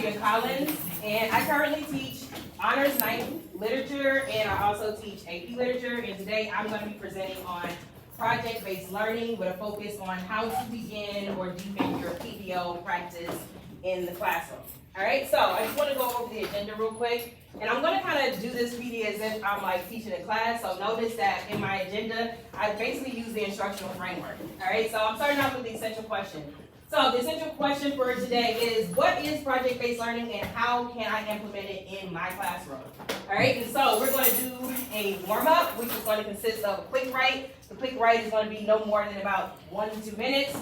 Olivia Collins, and I currently teach Honors 9th Literature, and I also teach AP Literature, and today I'm going to be presenting on project-based learning with a focus on how to begin or deepen your PBL practice in the classroom. All right, so I just want to go over the agenda real quick, and I'm going to kind of do this video as if I'm like teaching a class. So notice that in my agenda, I basically use the instructional framework. All right, so I'm starting off with the essential question. So the essential question for today is, what is project-based learning and how can I implement it in my classroom? All right, and so we're going to do a warm-up, which is going to consist of a quick write. The quick write is going to be no more than about 1 to 2 minutes.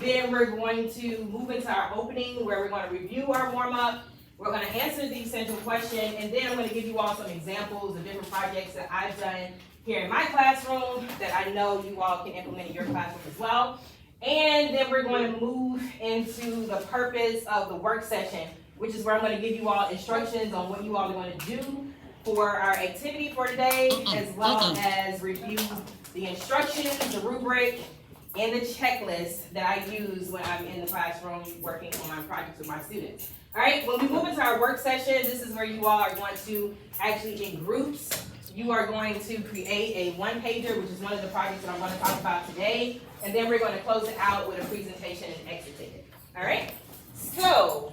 Then we're going to move into our opening where we're going to review our warm-up. We're going to answer the essential question, and then I'm going to give you all some examples of different projects that I've done here in my classroom that I know you all can implement in your classroom as well. And then we're going to move into the purpose of the work session, which is where I'm going to give you all instructions on what you all are going to do for our activity for today, as well as review the instructions, the rubric, and the checklist that I use when I'm in the classroom working on projects with my students. All right, when we move into our work session, this is where you all are going to actually, in groups, you are going to create a one-pager, which is one of the projects that I'm going to talk about today, and then we're going to close it out with a presentation and exit ticket. All right, so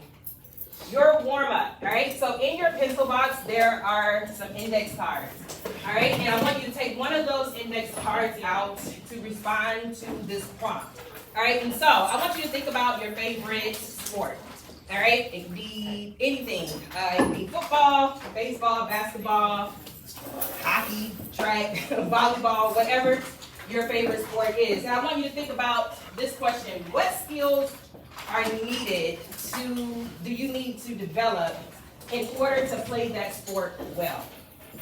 your warm-up. All right, so in your pencil box, there are some index cards. All right, and I want you to take one of those index cards out to respond to this prompt. All right, and so I want you to think about your favorite sport. All right, it can be anything. It can be football, baseball, basketball, hockey, track, volleyball, whatever your favorite sport is. And I want you to think about this question: what skills are needed do you need to develop in order to play that sport well?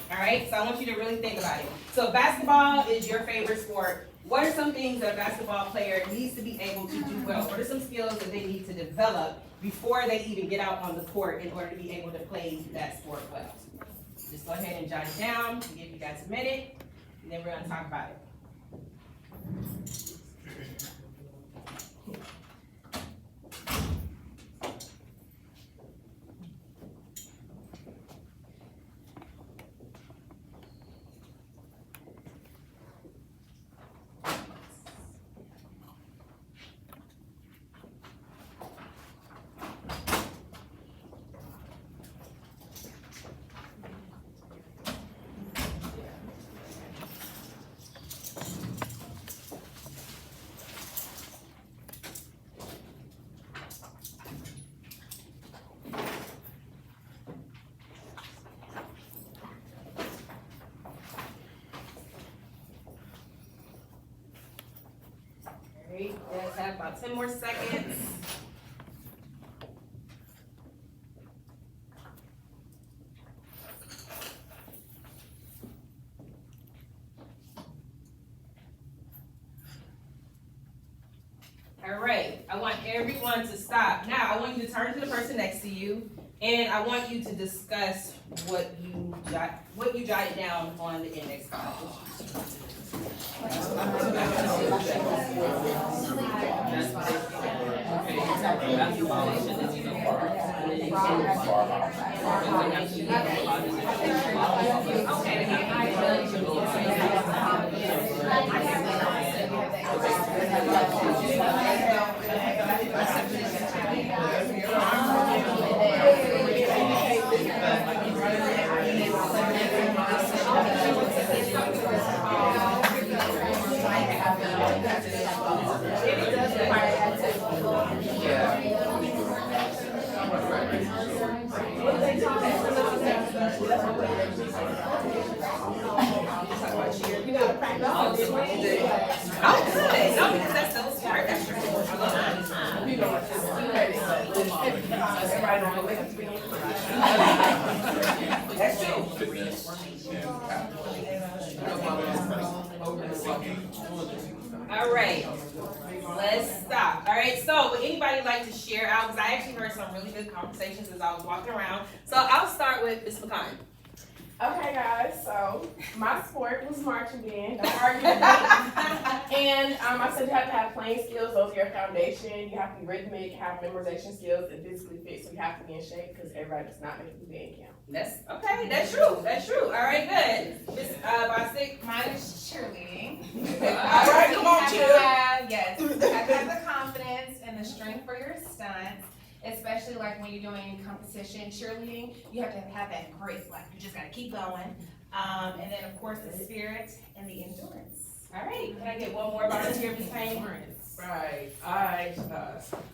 All right, so I want you to really think about it. So basketball is your favorite sport. What are some things that a basketball player needs to be able to do well? What are some skills that they need to develop before they even get out on the court in order to be able to play that sport well? Just go ahead and jot it down, give you guys a minute, and then we're going to talk about it. You guys have about 10 more seconds. All right, I want everyone to stop. Now, I want you to turn to the person next to you, and I want you to discuss what you jotted down on the index card. Oh, good. No, because that's so smart. That's true. That's All right. Let's stop. All right. So, would anybody like to share out? Because I actually heard some really good conversations as I was walking around. So, I'll start with Ms. McCon. Okay, guys, so my sport was marching band. Don't argue with me. And I said you have to have playing skills. Those are your foundation. You have to be rhythmic, have memorization skills, and physically fit. So you have to be in shape because everybody does not make the band count. That's okay. That's true. That's true. All right, good. Miss Bostic. Mine is cheerleading. All right, come on, cheer. Yes, you have to have the confidence and the strength for your stunts, especially like when you're doing competition cheerleading. You have to have that grit, like you just gotta keep going. And then of course the spirit and the endurance. All right. Can I get one more volunteer, Ms. Payne? Right, I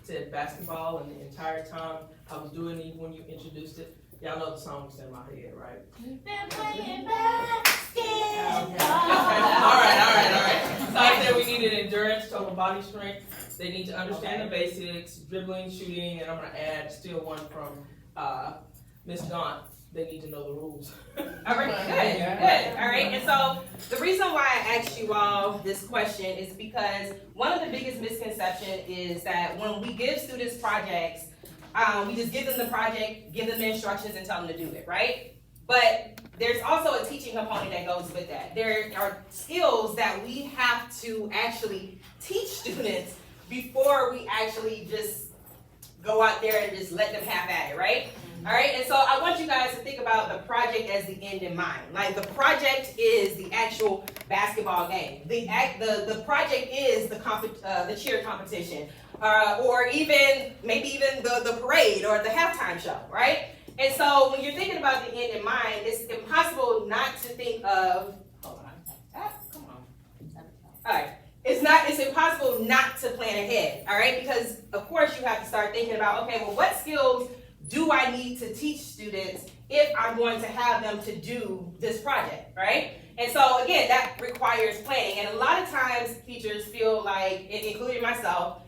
said basketball, and the entire time I was doing it when you introduced it. Y'all know the song was in my head, right? Been playing basketball. All right. So I said we needed endurance, total body strength. They need to understand the basics, dribbling, shooting, and I'm gonna add still one from Miss Gaunt. They need to know the rules. All right, good. All right, and so the reason why I asked you all this question is because one of the biggest misconceptions is that when we give students projects, we just give them the project, give them the instructions, and tell them to do it, right? But there's also a teaching component that goes with that. There are skills that we have to actually teach students before we actually just go out there and just let them have at it, right? All right, and so I want you guys to think about the project as the end in mind. Like the project is the actual basketball game. The project is the cheer competition, or even maybe even the parade or the halftime show, right? And so when you're thinking about the end in mind, it's impossible not to think of. Hold on, come on. All right. It's impossible not to plan ahead, all right? Because of course you have to start thinking about, okay, well, what skills do I need to teach students if I'm going to have them to do this project, right? And so again, that requires planning. And a lot of times teachers feel like, including myself,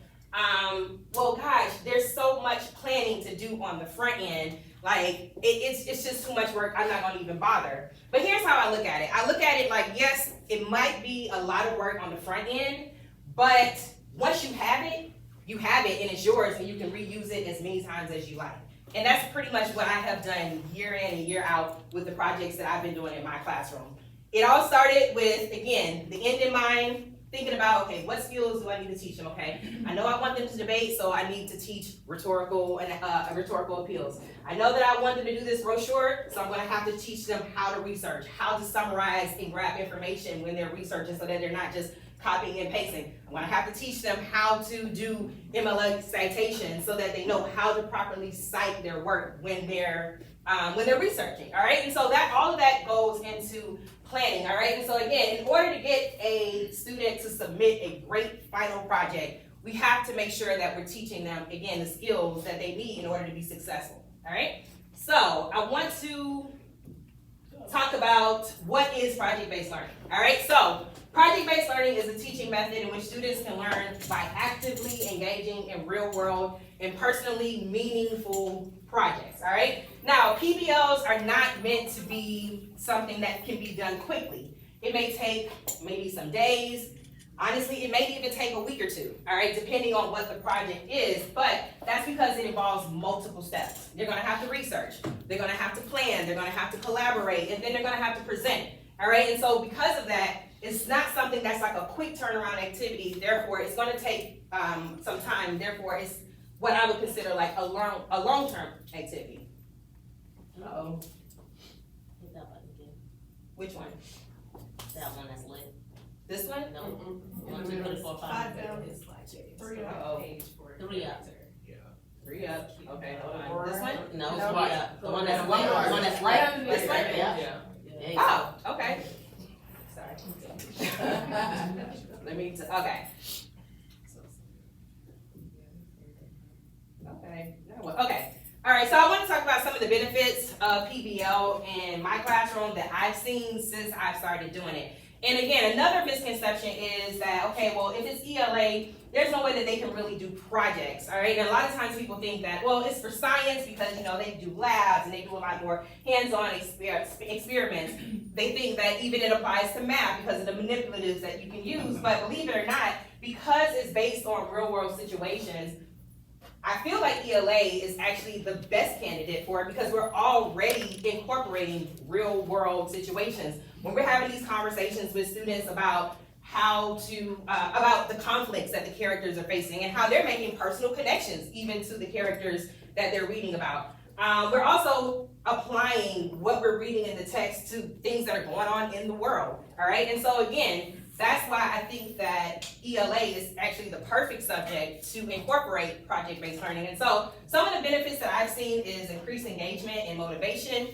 well, gosh, there's so much planning to do on the front end. Like, it's just too much work. I'm not gonna even bother. But here's how I look at it. I look at it like, yes, it might be a lot of work on the front end, but once you have it and it's yours and you can reuse it as many times as you like. And that's pretty much what I have done year in and year out with the projects that I've been doing in my classroom. It all started with, again, the end in mind, thinking about, okay, what skills do I need to teach them, okay? I know I want them to debate, so I need to teach rhetorical appeals. I know that I want them to do this brochure, so I'm gonna have to teach them how to research, how to summarize and grab information when they're researching so that they're not just copying and pasting. I'm gonna have to teach them how to do MLA citation so that they know how to properly cite their work when they're researching, all right? And so that all of that goes into planning, all right? And so again, in order to get a student to submit a great final project, we have to make sure that we're teaching them, again, the skills that they need in order to be successful, all right? So I want to talk about what is project-based learning, all right? So project-based learning is a teaching method in which students can learn by actively engaging in real-world and personally meaningful projects, all right? Now, PBLs are not meant to be something that can be done quickly. It may take maybe some days. Honestly, it may even take a week or two, all right, depending on what the project is, but that's because it involves multiple steps. They're gonna have to research, they're gonna have to plan, they're gonna have to collaborate, and then they're gonna have to present, all right? And so because of that, it's not something that's like a quick turnaround activity, therefore it's gonna take some time, therefore it's what I would consider like a long-term activity. Uh-oh. Hit that button again. Which one? That one that's lit. This one? No. 1, 2, 3, 4, 5. Three Uh-oh. 3 up. 3 up. Okay, hold on. This one? No, No. 3 up. The one that's lit. The one that's Right lit. underneath This one? it. Yeah. There you go. Oh, okay. Sorry. Let me, okay. Okay, okay. All right, so I want to talk about some of the benefits of PBL in my classroom that I've seen since I've started doing it. And again, another misconception is that, okay, well, if it's ELA, there's no way that they can really do projects, all right? And a lot of times people think that, well, it's for science because, you know, they do labs and they do a lot more hands-on experiments. They think that even it applies to math because of the manipulatives that you can use. But believe it or not, because it's based on real-world situations, I feel like ELA is actually the best candidate for it because we're already incorporating real world situations. When we're having these conversations with students about how to, about the conflicts that the characters are facing and how they're making personal connections even to the characters that they're reading about. We're also applying what we're reading in the text to things that are going on in the world, all right? And so again, that's why I think that ELA is actually the perfect subject to incorporate project-based learning. And so some of the benefits that I've seen is increased engagement and motivation.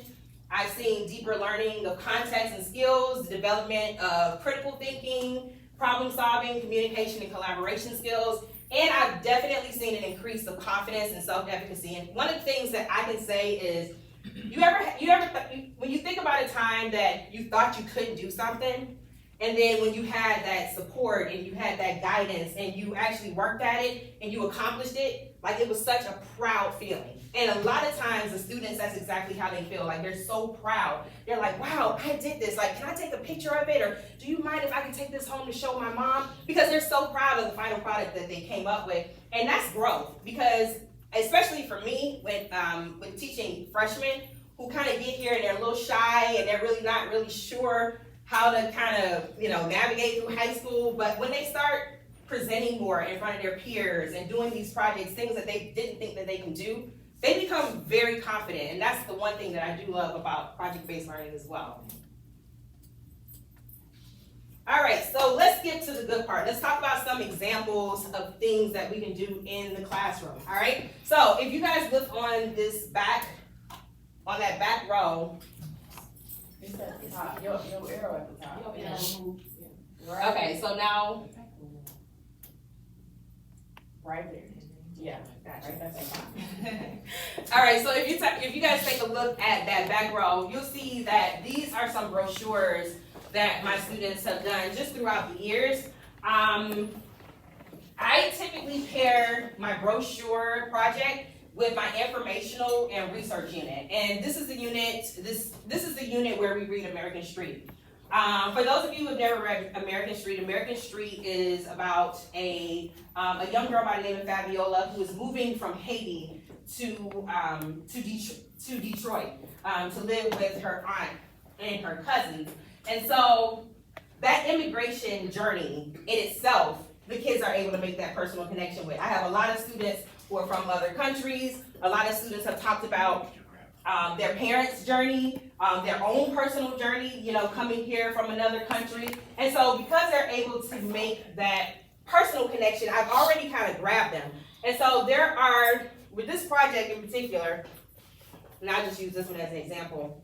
I've seen deeper learning of context and skills, the development of critical thinking, problem solving, communication and collaboration skills. And I've definitely seen an increase of confidence and self-efficacy. And one of the things that I can say is, when you think about a time that you thought you couldn't do something, and then when you had that support and you had that guidance and you actually worked at it and you accomplished it, like it was such a proud feeling. And a lot of times the students, that's exactly how they feel. Like they're so proud. They're like, wow, I did this. Like, can I take a picture of it? Or do you mind if I can take this home to show my mom? Because they're so proud of the final product that they came up with. And that's growth, because especially for me, with teaching freshmen who kind of get here and they're a little shy and they're really not really sure how to kind of, navigate through high school. But when they start presenting more in front of their peers and doing these projects, things that they didn't think that they can do, they become very confident. And that's the one thing that I do love about project-based learning as well. All right, so let's get to the good part. Let's talk about some examples of things that we can do in the classroom, all right? So if you guys look on that back row, It's at the top, your arrow at the top. Yeah. Right. okay, so now, Right there. Yeah, right, that's at the top. all right, so if you guys take a look at that back row, you'll see that these are some brochures that my students have done just throughout the years. I typically pair my brochure project with my informational and research unit. And this is the unit, this is the unit where we read American Street. For those of you who have never read American Street is about a young girl by the name of Fabiola who is moving from Haiti to Detroit to live with her aunt and her cousins. And so that immigration journey in itself, the kids are able to make that personal connection with. I have a lot of students who are from other countries. A lot of students have talked about their parents' journey, their own personal journey, coming here from another country. And so because they're able to make that personal connection, I've already kind of grabbed them. And so there are, with this project in particular, and I'll just use this one as an example.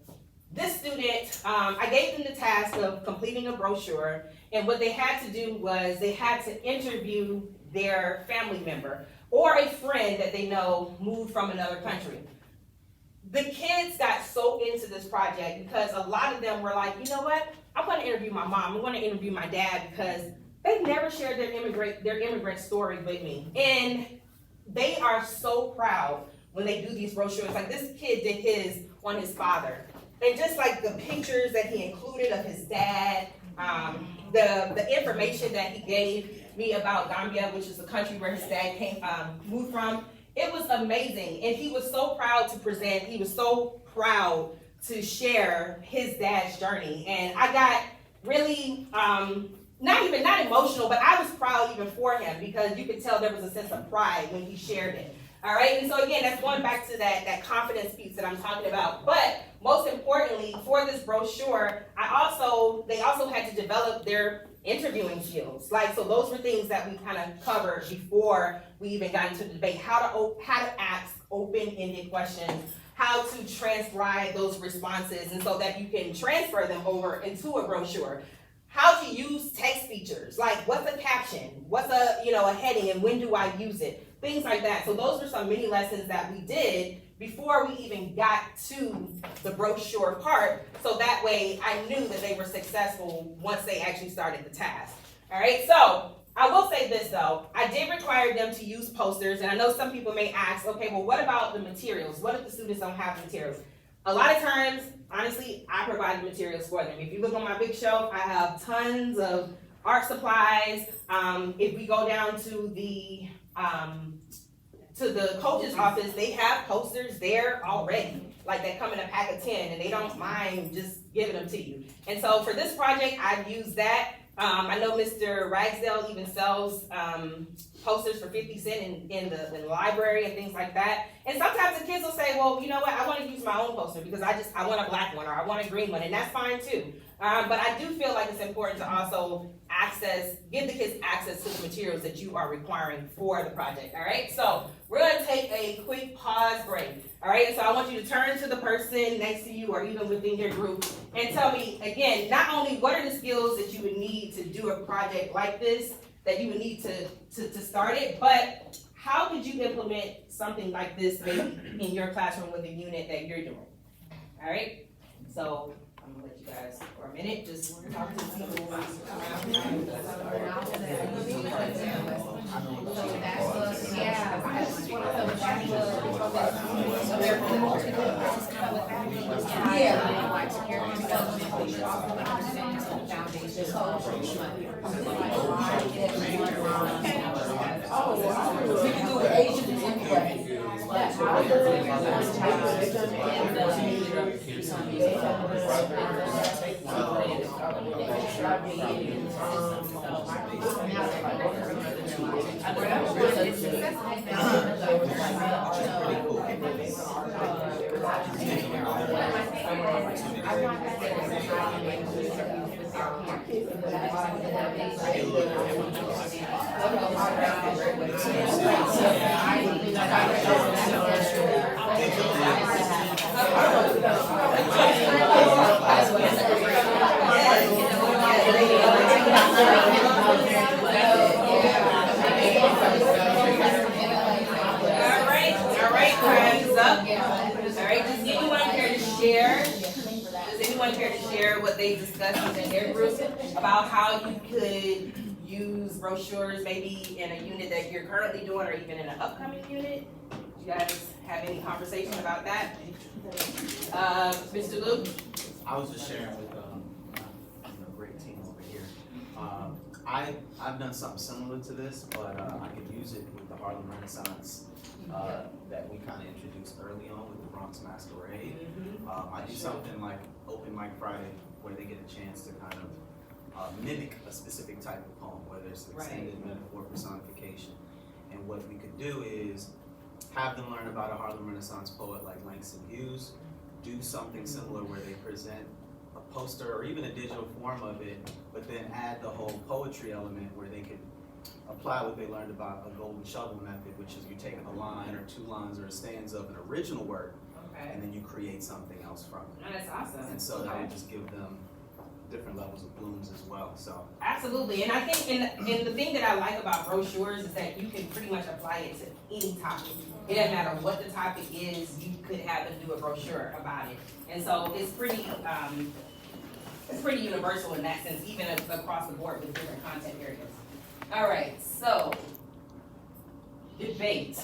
This student, I gave them the task of completing a brochure, and what they had to do was they had to interview their family member or a friend that they know moved from another country. The kids got so into this project because a lot of them were like, you know what? I'm gonna interview my mom, I'm gonna interview my dad, because they never shared their immigrant story with me. And they are so proud when they do these brochures. Like this kid did his on his father. And just like the pictures that he included of his dad, the information that he gave me about Gambia, which is the country where his dad moved from, it was amazing. And he was so proud to present, he was so proud to share his dad's journey. And I got really, not emotional, but I was proud even for him, because you could tell there was a sense of pride when he shared it. All right, and so again, that's going back to that confidence piece that I'm talking about. But most importantly, for this brochure, they also had to develop their interviewing skills. So those were things that we kind of covered before we even got into the debate. How to ask open-ended questions, how to transcribe those responses, and so that you can transfer them over into a brochure. How to use text features, like what's a caption, what's a heading, and when do I use it? Things like that. So those were some mini lessons that we did before we even got to the brochure part, so that way I knew that they were successful once they actually started the task. All right, so I will say this though, I did require them to use posters, and I know some people may ask, okay, well what about the materials? What if the students don't have the materials? A lot of times, honestly, I provide the materials for them. If you look on my big shelf, I have tons of art supplies. If we go down to the to the coach's office, they have posters there already, like they come in a pack of 10, and they don't mind just giving them to you. And so for this project, I've used that. I know Mr. Ragsdale even sells posters for 50 cents in the library and things like that. And sometimes the kids will say, well, you know what, I want to use my own poster because I want a black one or I want a green one, and that's fine too. But I do feel like it's important to also give the kids access to the materials that you are requiring for the project, all right? So we're gonna take a quick pause break, all right? So I want you to turn to the person next to you or even within your group and tell me, again, not only what are the skills that you would need to do a project like this, that you would need to start it, but how could you implement something like this maybe in your classroom with a unit that you're doing, all right? So I'm gonna let you guys for a minute, just talk to the people around. We can do the Asian anyway. What they discussed within their group about how you could use brochures maybe in a unit that you're currently doing or even in an upcoming unit. You guys have any conversation about that? Mr. Luke? I was just sharing with a great team over here. I've done something similar to this, but I could use it with the Harlem Renaissance that we kind of introduced early on with the Bronx Masquerade. I do something like Open Mic Friday, where they get a chance to kind of mimic a specific type of poem, whether it's extended metaphor, personification. And what we could do is have them learn about a Harlem Renaissance poet like Langston Hughes, do something similar where they present a poster or even a digital form of it, but then add the whole poetry element where they could apply what they learned about a golden shovel method, which is you take a line or two lines or a stanza of an original work, and then you create something else from it. Oh, that's awesome. And so that would just give them different levels of blooms as well. So absolutely, and I think and the thing that I like about brochures is that you can pretty much apply it to any topic. It doesn't matter what the topic is, you could have them do a brochure about it. And so it's pretty universal in that sense, even across the board with different content areas. All right, so debate.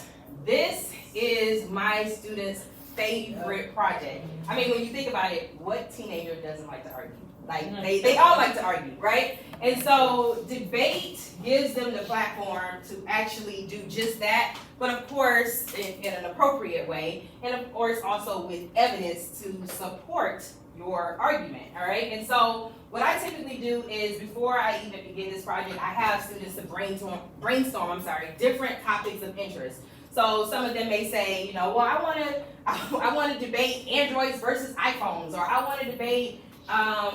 This is my students' favorite project. I mean, when you think about it, what teenager doesn't like to argue? Like, they all like to argue, right? And so debate gives them the platform to actually do just that, but of course, in an appropriate way, and of course also with evidence to support your argument, all right? And so what I typically do is before I even begin this project, I have students to brainstorm, different topics of interest. So some of them may say, you know, well, I want to debate Androids versus iPhones, or I want to debate,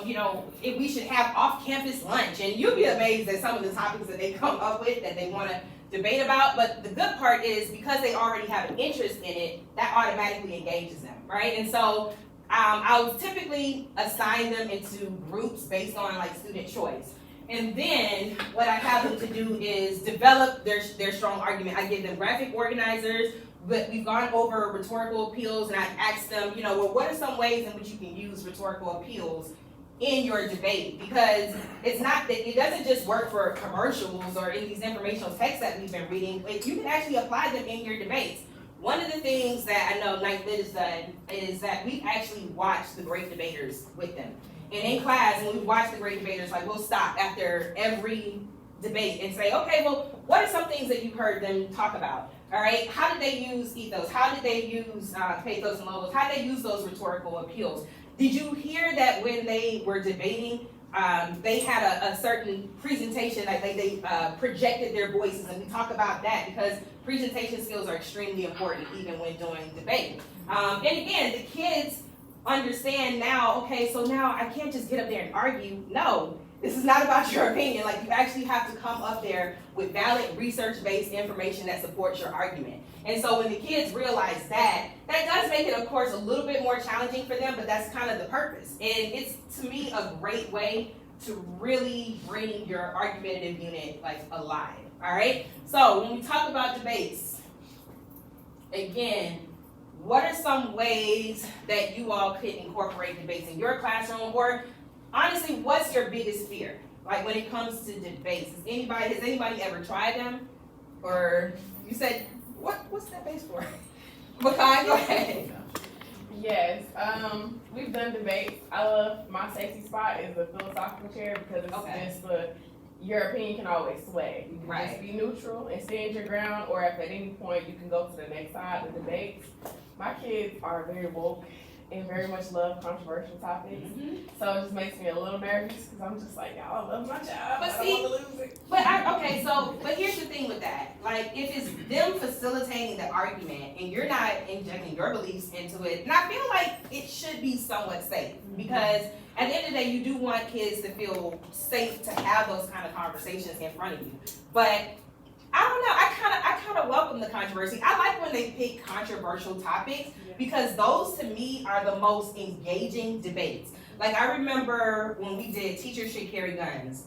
you know, if we should have off-campus lunch. And you'll be amazed at some of the topics that they come up with that they want to debate about. But the good part is because they already have an interest in it, that automatically engages them, right? And so I'll typically assign them into groups based on like student choice. And then what I have them to do is develop their strong argument. I give them graphic organizers, but we've gone over rhetorical appeals, and I asked them, you know, well, what are some ways in which you can use rhetorical appeals in your debate? Because it's not that it doesn't just work for commercials or in these informational texts that we've been reading, but you can actually apply them in your debates. One of the things that I know Ninth Lit has done is that we've actually watched the great debaters with them. And in class, when we watch the great debaters, like we'll stop after every debate and say, okay, well, what are some things that you've heard them talk about? All right, how did they use ethos? How did they use pathos and logos? How did they use those rhetorical appeals? Did you hear that when they were debating, they had a certain presentation, like they projected their voices, and we talk about that because presentation skills are extremely important even when doing debate. And again, the kids understand now, okay, so now I can't just get up there and argue. No, this is not about your opinion. Like, you actually have to come up there with valid research-based information that supports your argument. And so when the kids realize that, that does make it, of course, a little bit more challenging for them, but that's kind of the purpose. And it's, to me, a great way to really bring your argumentative unit, like, alive, all right? So when we talk about debates, again, what are some ways that you all could incorporate debates in your classroom? Or honestly, what's your biggest fear? Like, when it comes to debates, has anybody ever tried them? Or you said, what's that base for? Makai, go ahead. Yes, we've done debates. I love my safety spot is the philosophical chair because it's Okay. just your opinion can always sway. You can Right. just be neutral and stand your ground, or if at any point you can go to the next side of the debates. My kids are very woke and very much love controversial topics, so it just makes me a little nervous because I'm just like, y'all, I love my job. But I don't see, want to lose it. But here's the thing with that. Like, if it's them facilitating the argument and you're not injecting your beliefs into it, and I feel like it should be somewhat safe, because at the end of the day, you do want kids to feel safe to have those kind of conversations in front of you. But I don't know, I kind of welcome the controversy. I like when they pick controversial topics, because those to me are the most engaging debates. Like, I remember when we did Teachers Should Carry Guns.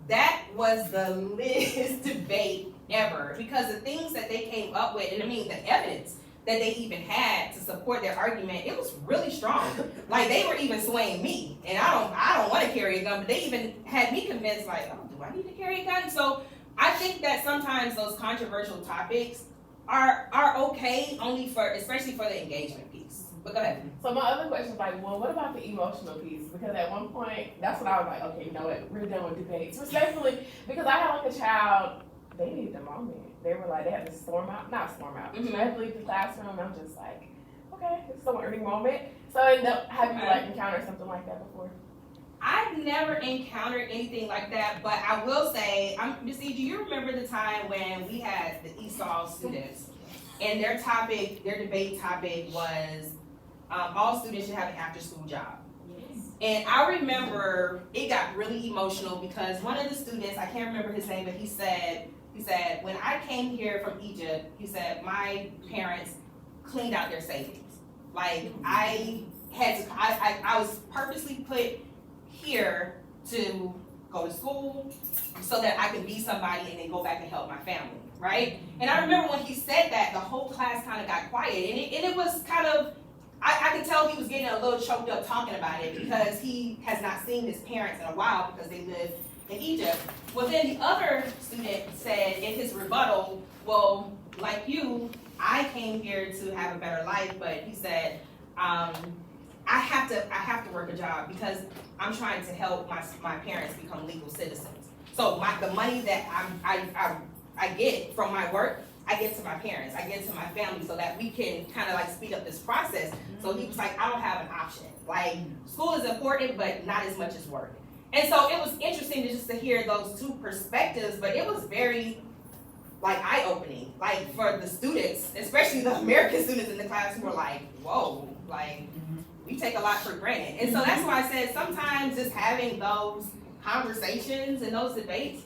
That was the latest debate ever, because the things that they came up with, and I mean the evidence that they even had to support their argument, it was really strong. Like, they were even swaying me, and I don't want to carry a gun, but they even had me convinced, like, oh, do I need to carry a gun? So I think that sometimes those controversial topics are okay, only especially for the engagement piece. But go ahead. So my other question is like, well, what about the emotional piece? Because at one point, that's when I was like, okay, you know what, we're done with debates. Respectfully, because I had like a child, they needed a moment. They were like, they had to not storm out, Mhm. they had to leave the classroom, and I'm just like, okay, it's a learning moment. So have you like encountered something like that before? I've never encountered anything like that, but I will say, Ms. E, do you remember the time when we had the ESOL students, and their debate topic was, all students should have an after-school job? And I remember it got really emotional because one of the students, I can't remember his name, but he said, when I came here from Egypt, he said, my parents cleaned out their savings. Like, I was purposely put here to go to school so that I could be somebody and then go back and help my family, right? And I remember when he said that, the whole class kind of got quiet, and it was kind of, I could tell he was getting a little choked up talking about it because he has not seen his parents in a while because they live in Egypt. Well, then the other student said in his rebuttal, well, like you, I came here to have a better life, but he said, I have to work a job because I'm trying to help my parents become legal citizens. So the money that I get from my work, I get to my parents, I get to my family, so that we can kind of like speed up this process. So he was like, I don't have an option. Like, school is important, but not as much as work. And so it was interesting just to hear those two perspectives, but it was very like eye-opening, like for the students, especially the American students in the class who were like, whoa, like we take a lot for granted. And so that's why I said sometimes just having those conversations and those debates,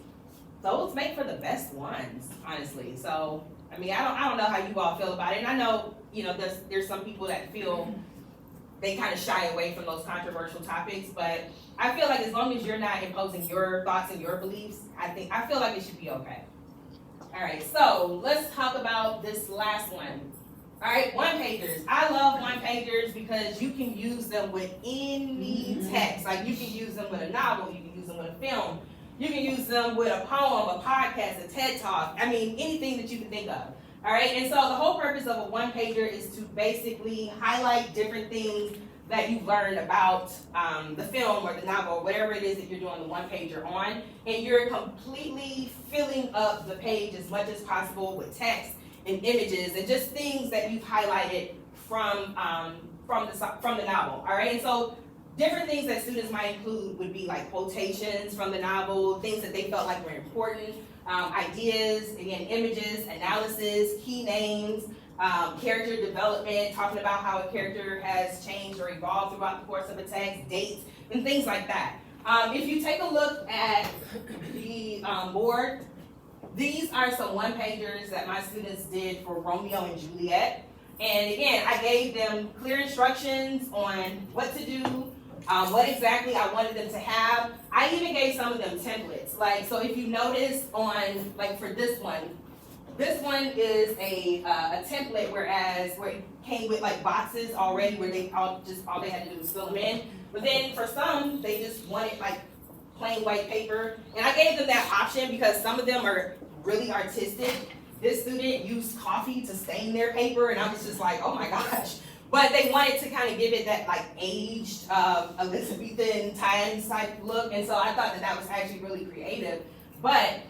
those make for the best ones, honestly. So, I mean, I don't know how you all feel about it. And I know, you know, there's some people that feel they kind of shy away from those controversial topics, but I feel like as long as you're not imposing your thoughts and your beliefs, I feel like it should be okay. All right, so let's talk about this last one. All right, one-pagers. I love one-pagers because you can use them with any text. Like, you can use them with a novel, you can use them with a film, you can use them with a poem, a podcast, a TED Talk. I mean, anything that you can think of. All right, and so the whole purpose of a one-pager is to basically highlight different things that you've learned about the film or the novel, or whatever it is that you're doing the one-pager on, and you're completely filling up the page as much as possible with text and images and just things that you've highlighted from the novel, all right? And so different things that students might include would be like quotations from the novel, things that they felt like were important, ideas, again, images, analysis, key names, character development, talking about how a character has changed or evolved throughout the course of a text, dates, and things like that. If you take a look at the board, these are some one-pagers that my students did for Romeo and Juliet. And again, I gave them clear instructions on what to do, what exactly I wanted them to have. I even gave some of them templates. Like, so if you notice on, like for this one is a template, where it came with like boxes already where all they had to do was fill them in. But then for some, they just wanted like plain white paper. And I gave them that option because some of them are really artistic. This student used coffee to stain their paper, and I was just like, oh my gosh. But they wanted to kind of give it that like aged Elizabethan times type look, and so I thought that was actually really creative. But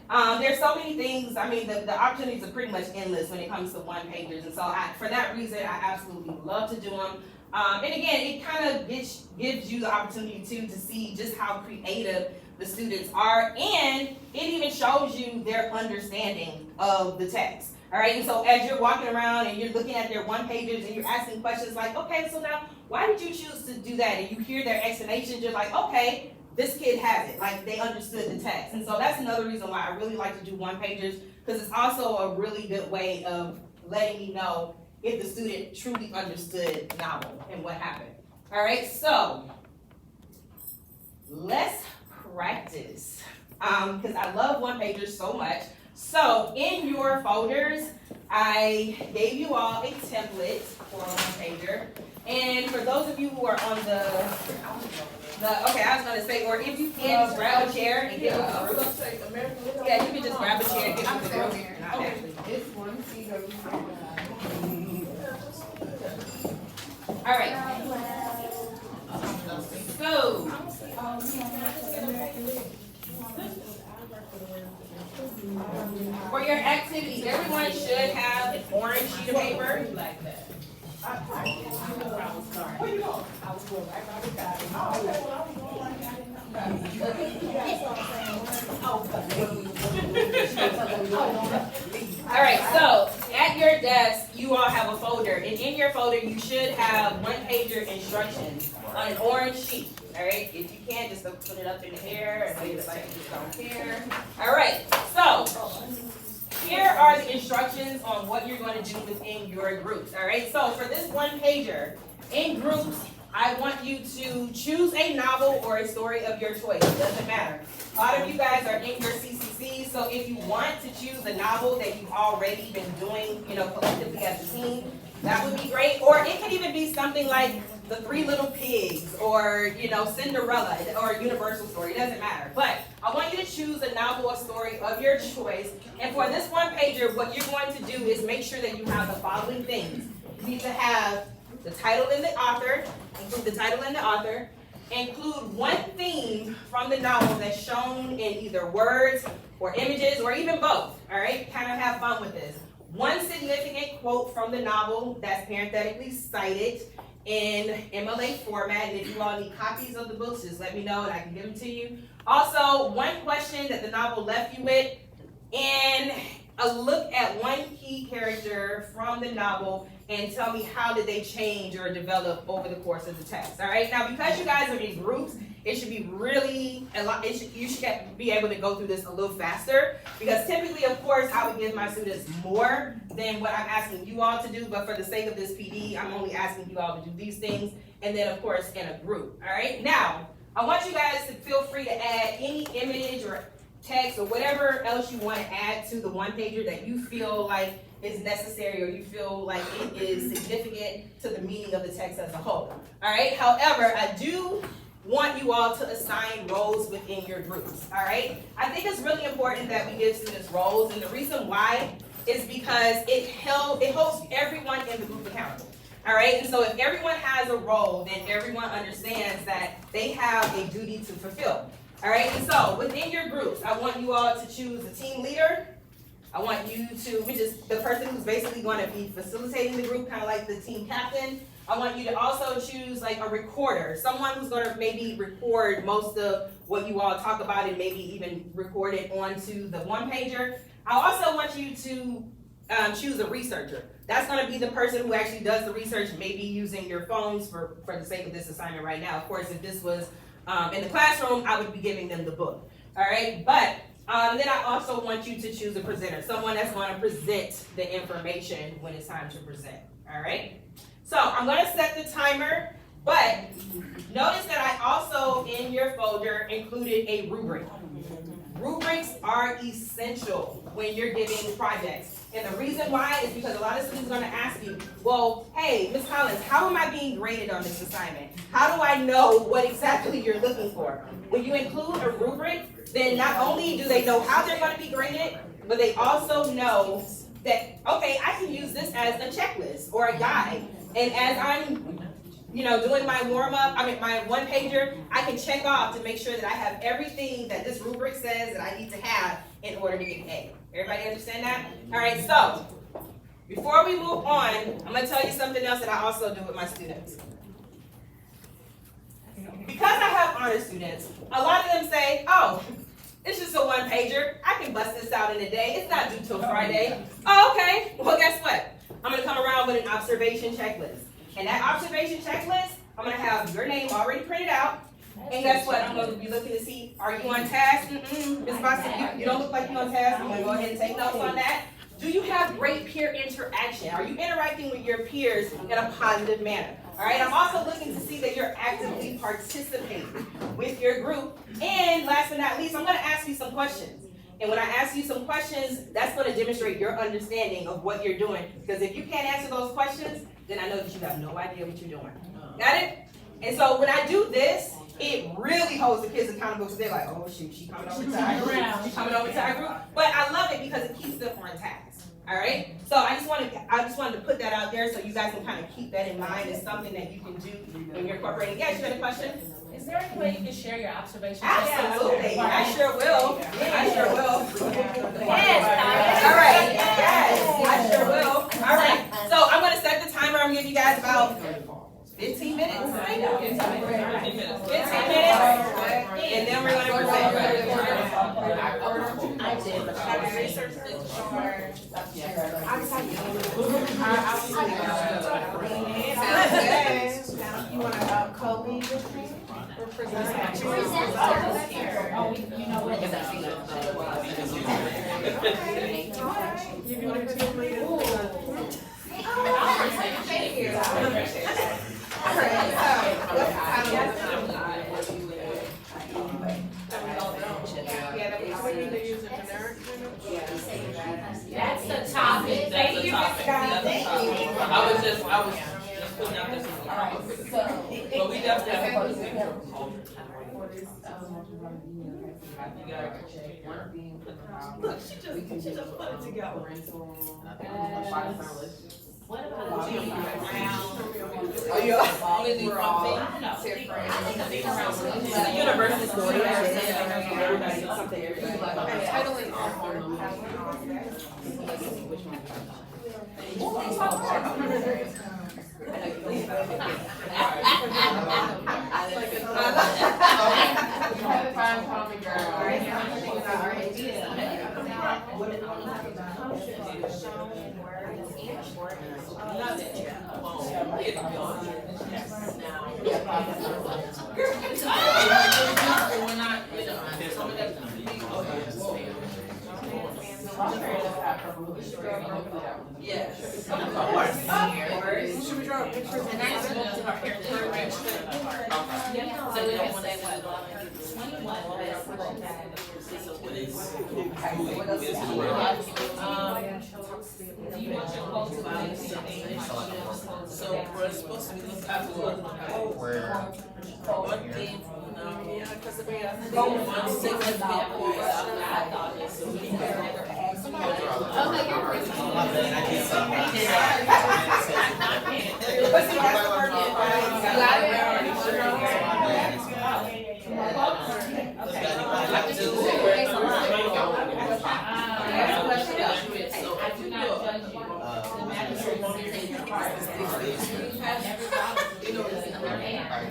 there's so many things. I mean, the opportunities are pretty much endless when it comes to one-pagers, and so for that reason, I absolutely love to do them. And again, it kind of gives you the opportunity to see just how creative the students are, and it even shows you their understanding of the text. All right, and so as you're walking around and you're looking at their one-pagers and you're asking questions like, okay, so now why did you choose to do that? And you hear their explanations, you're like, okay, this kid has it, like they understood the text. And so that's another reason why I really like to do one-pagers, because it's also a really good way of letting me know if the student truly understood the novel and what happened. All right, so let's practice, because I love one-pagers so much. So in your folders, I gave you all a template for a one-pager. And for those of you who are on okay, I was gonna say, or if you can, just grab a chair and get a group. Yeah, you can just grab a chair and get with the group. This one, see All right. So, for your activities, everyone should have an orange sheet of paper. Like that. Where you going? I was going right by the All right, so at your desk, you all have a folder, and in your folder, you should have one-pager instructions on an orange sheet. All right, if you can, just put it up in the air and make it like you just don't care. All right, so here are the instructions on what you're going to do within your groups. All right, so for this one-pager, in groups, I want you to choose a novel or a story of your choice. It doesn't matter. A lot of you guys are in your CCC, so if you want to choose a novel that you've already been doing, collectively as a team, that would be great. Or it could even be something like The Three Little Pigs, or Cinderella, or Universal Story. It doesn't matter. But I want you to choose a novel or story of your choice. And for this one-pager, what you're going to do is make sure that you have the following things. You need to have the title and the author, include the title and the author, include one theme from the novel that's shown in either words or images or even both, all right? Kind of have fun with this. One significant quote from the novel that's parenthetically cited in MLA format, and if you all need copies of the books, just let me know and I can give them to you. Also, one question that the novel left you with, and a look at one key character from the novel and tell me how did they change or develop over the course of the text. All right, now because you guys are in groups, it should be really a lot. You should be able to go through this a little faster, because typically, of course, I would give my students more than what I'm asking you all to do. But for the sake of this PD, I'm only asking you all to do these things, and then of course in a group. All right. Now I want you guys to feel free to add any image or text or whatever else you want to add to the one-pager that you feel like is necessary, or you feel like it is significant to the meaning of the text as a whole. All right. However, I do want you all to assign roles within your groups. All right. I think it's really important that we give students roles, and the reason why is because it holds everyone in the group accountable. All right. And so if everyone has a role, then everyone understands that they have a duty to fulfill. All right. And so within your groups, I want you all to choose a team leader, I want you to, which is the person who's basically gonna be facilitating the group, kinda like the team captain. I want you to also choose like a recorder, someone who's gonna maybe record most of what you all talk about and maybe even record it onto the one pager. I also want you to choose a researcher. That's gonna be the person who actually does the research, maybe using your phones for the sake of this assignment right now. Of course, if this was in the classroom, I would be giving them the book, all right? But then I also want you to choose a presenter, someone that's gonna present the information when it's time to present, all right? So I'm gonna set the timer, but notice that I also, in your folder, included a rubric. Rubrics are essential when you're giving projects. And the reason why is because a lot of students are gonna ask you, well, hey, Ms. Collins, how am I being graded on this assignment? How do I know what exactly you're looking for? When you include a rubric, then not only do they know how they're gonna be graded, but they also know that, okay, I can use this as a checklist or a guide. And as I'm, doing my my one pager, I can check off to make sure that I have everything that this rubric says that I need to have in order to get A. Everybody understand that? All right, so before we move on, I'm gonna tell you something else that I also do with my students. Because I have honor students, a lot of them say, oh, it's just a one pager. I can bust this out in a day. It's not due till Friday. Oh, okay. Well, guess what? I'm gonna come around with an observation checklist. And that observation checklist, I'm gonna have your name already printed out. And guess what? I'm gonna be looking to see, are you on task? Ms. Boston, you don't look like you're on task. I'm gonna go ahead and take notes on that. Do you have great peer interaction? Are you interacting with your peers in a positive manner? All right, I'm also looking to see that you're actively participating with your group. And last but not least, I'm gonna ask you some questions. And when I ask you some questions, that's gonna demonstrate your understanding of what you're doing. Because if you can't answer those questions, then I know that you have no idea what you're doing. Got it? And so when I do this, it really holds the kids accountable because they're like, oh shoot, she coming over to our group. She coming over to our group. But I love it because it keeps them on task. All right? So I just wanted to put that out there so you guys can kind of keep that in mind. It's something that you can do when you're incorporating. Yes, you had a question? Is there any way you can share your observations? Absolutely. I sure will. I sure will. Yes. All right. Yes, I sure will. All right. So I'm going to set the timer. I'm giving you guys about 15 minutes. 15 minutes. And then we're going to present. You want to co-lead with me? Or present? Oh, you know what? You want to team leader? That's the topic. That's the topic. I was just putting out this. But we definitely have a picture. Look, she just put it together. What about you? Oh, you Only do one thing? No. The university is going to everybody gets something. Yes. Should we draw a picture? And that's so we don't want to say do you want your quote to be? So we're supposed to be looking at one thing, yeah, because we have one segment. I thought it, so we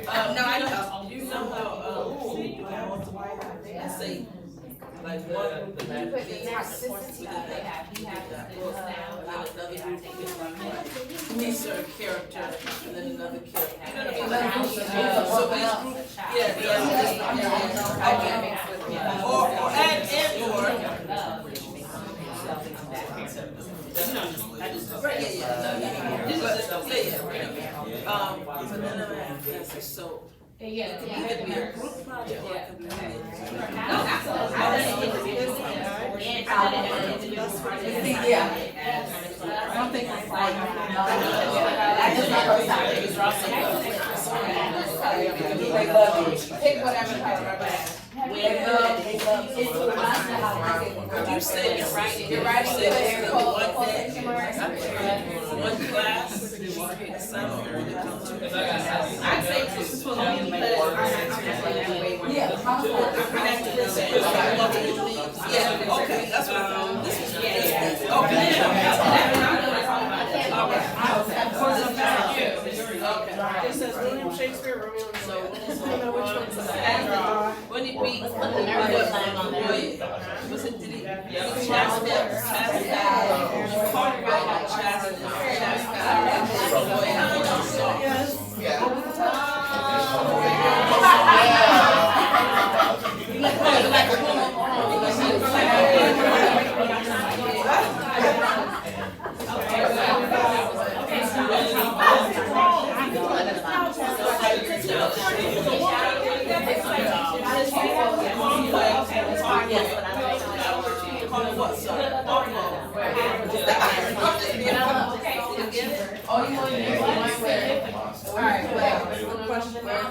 No, I know. You know how, let's say, like You put the toxicity that they have, he has this now, another group, me certain character, and then another character. You know what I mean? So these groups, or so Yeah, it could be a group project or it could be I don't think it's like. Pick whatever color. You say you're writing. You're writing one class. I'd say this is for me because Okay, that's what this is. It says William Shakespeare, Romeo and Juliet. When it be, was it, did it?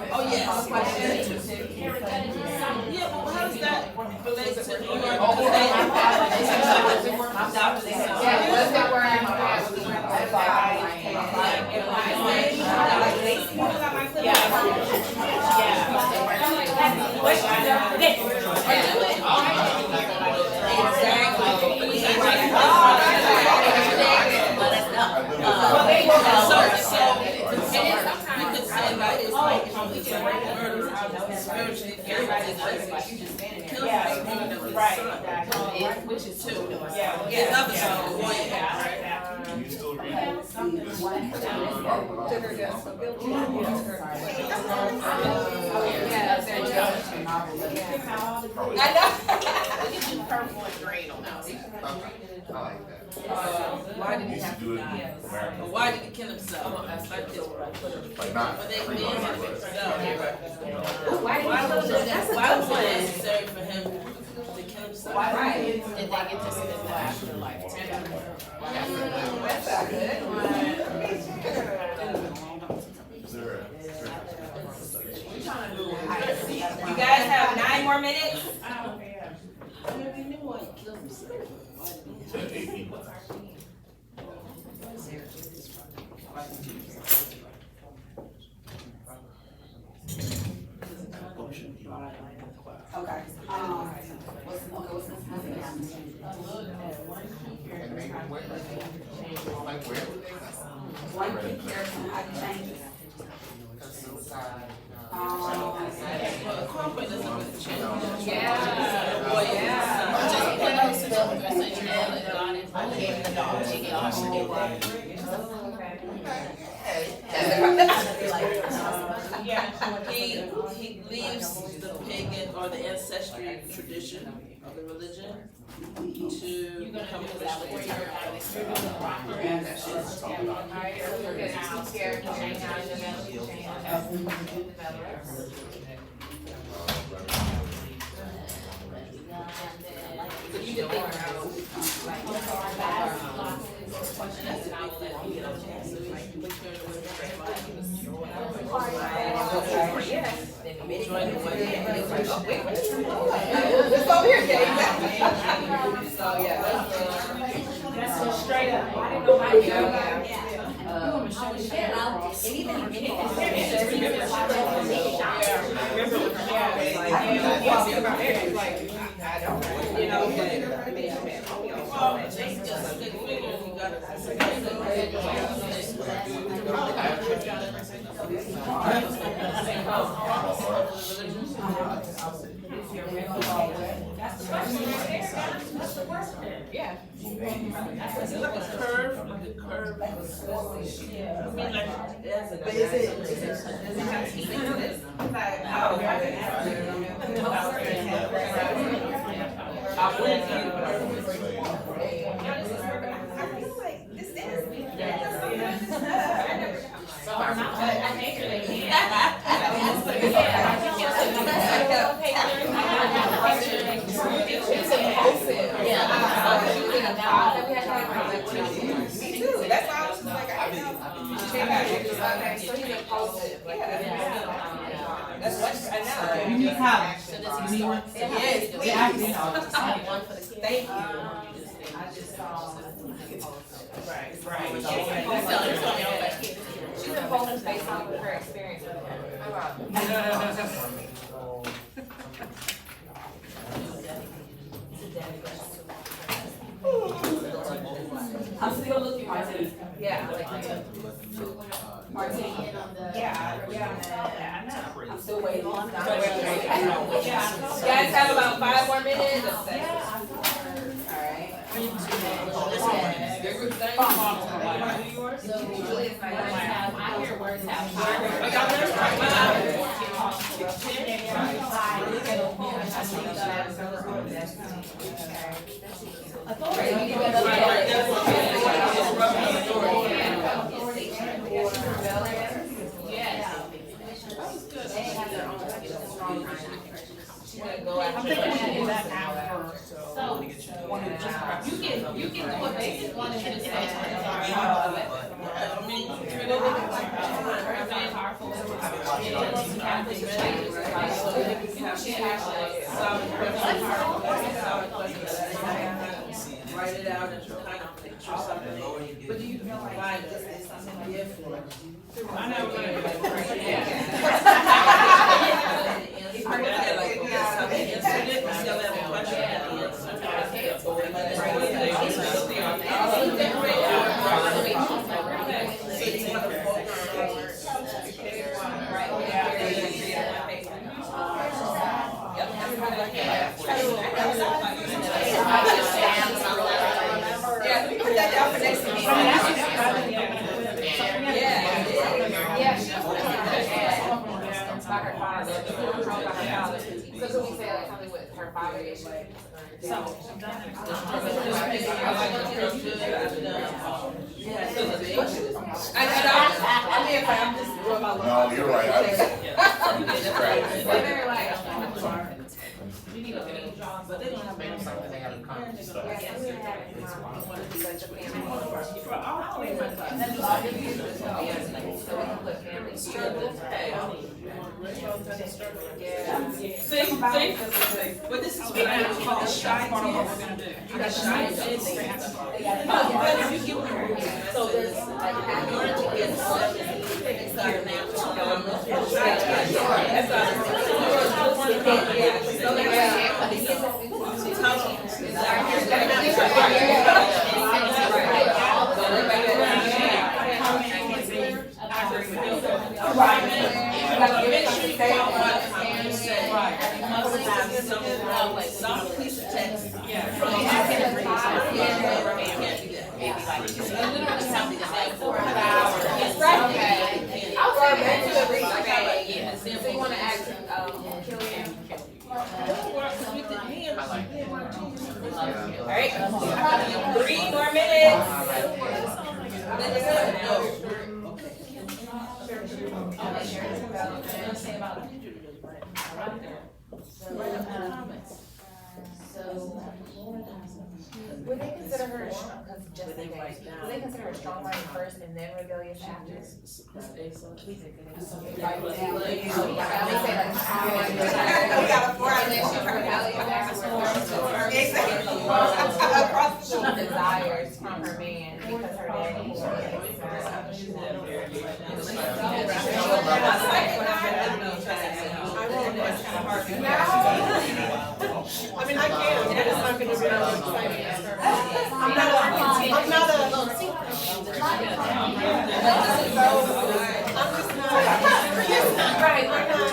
Oh, yes. Yeah, but how does that relate to New York? Which is two. Yeah, other side. Can you still read? I know. We can do purple and green on that. I like that. Why did You he used to have do it to in die? American. Why did he kill himself? That's like this. Like not. But they men have themselves. Why was it necessary for him to kill himself? Why did they get to see the afterlife? That's not good. Is there a? you guys have 9 more minutes. I never knew why he killed himself. Why did he? You said 18. Okay, what's this happening? Like where? One key character, I can change it. Corporate doesn't really change. Yeah. Boy, yeah. Just put those two together, so you know that God is gave the dog, she get all she He leaves the pagan or the ancestry tradition of the religion to become a Christian. Alright, so we're gonna out here, change our development. So you can think about join the wedding. Just over here, Dave. So, yeah. That's straight up. I didn't know how You know, That's the question right there. That's the worst thing. Yeah. Is it like a curve? Like a curve? I mean, like, there's a. But is it- Does it have teeth in this? I went to. I feel like this is. I make sure they can. Me too, that's why I was just like, I didn't know. Okay, so he's impulsive, like, That's what I know. You need college. You need one? Yes, please. Yeah, I do know. Thank you. I just saw. Right. she's impulsive based on her experience with him. How about? I'm still looking, Martine. Yeah, like, Martine. Yeah, I know. I'm still waiting. guys have about 5 more minutes. Alright. Your group's done? Julia's my I hear words out. She's gonna go after. You can do a basic one and just say. Write it out and kind of picture something, but do you provide this is something different? I know. Yeah, we put that down for next meeting. Yeah, she was by her father. So could we say like something with her father issues? No, you're right. But they don't have to Something they haven't come. See, but this is what I call a shy test. You got shy test. But if you give them, so there's like, in order to get some piece of text. So you wanna ask, Killian? Alright, 3 more minutes. Would they consider her, because just in case, would they consider her strong minded first and then rebellious after? Like, they say like strong minded, and then she's rebellious afterwards. She desires from her man because her daddy is. I mean, I can, but it's not gonna be exciting. I'm not a. I'm just not. Right, we're not.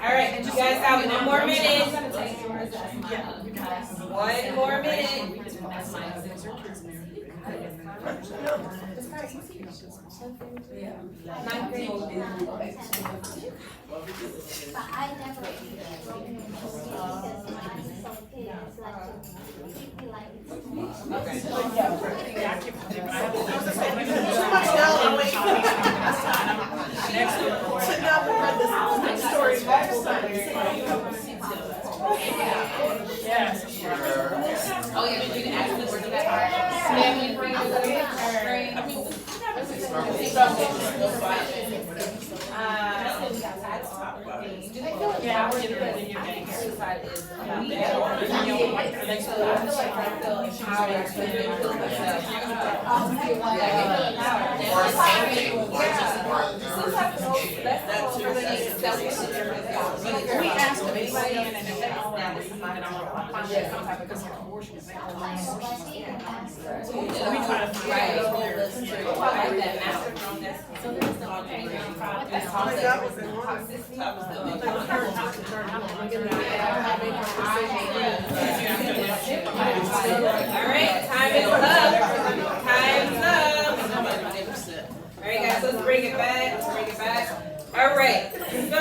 Alright, you guys have one more minute. One more minute. But I never eat it because mine is so thin, it's like keep me like Should not have read this story multiple times. Yes. Oh, yeah, but you can actually work that hard. Family friends, Yeah, we're doing in your game. Suicide is about We that. So I feel empowered to feel myself. We asked them anybody in and if they all have it, find some type of abortion is that. We try to find Right. out. Like that master from this. Alright, time is up. Time's up. Alright guys, let's bring it back. Alright, so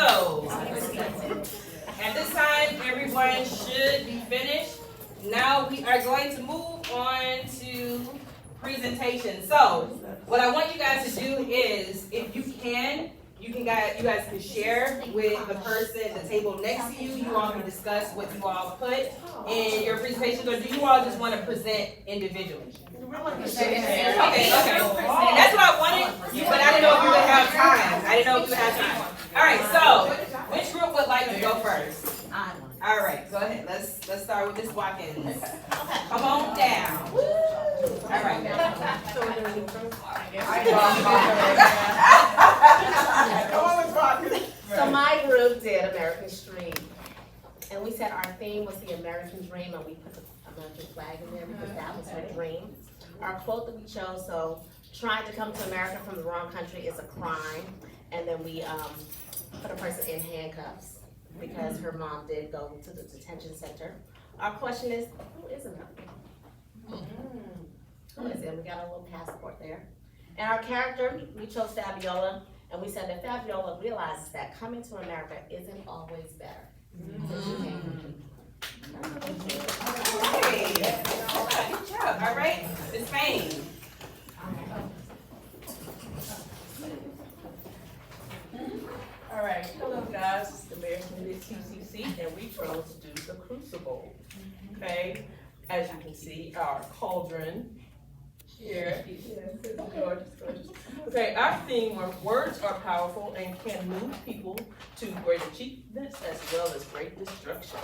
at this time, everyone should be finished. Now we are going to move on to presentation. So what I want you guys to do is, if you guys can share with the person, the table next to you. You all can discuss what you all put in your presentations, or do you all just want to present individually? Okay. And that's what I wanted, but I didn't know if you would have time. All right, so which group would like to go first? All right, go ahead. Let's start with Ms. Watkins. Come on down. All right. So my group did American Street, and we said our theme was the American Dream, and we put the American flag in there because that was her dream. Our quote that we chose, so trying to come to America from the wrong country is a crime, and then we put a person in handcuffs because her mom did go to the detention center. Our question is, who is America? Who is it? We got a little passport there. And our character, we chose Fabiola, and we said that Fabiola realizes that coming to America isn't always better. Good job. All right, Ms. Payne. All right, hello guys, it's the Mayor from the TCC, and we chose to do the Crucible. Okay, as you can see, our cauldron here. Gorgeous. Okay, our theme were words are powerful and can move people to great achievements as well as great destruction.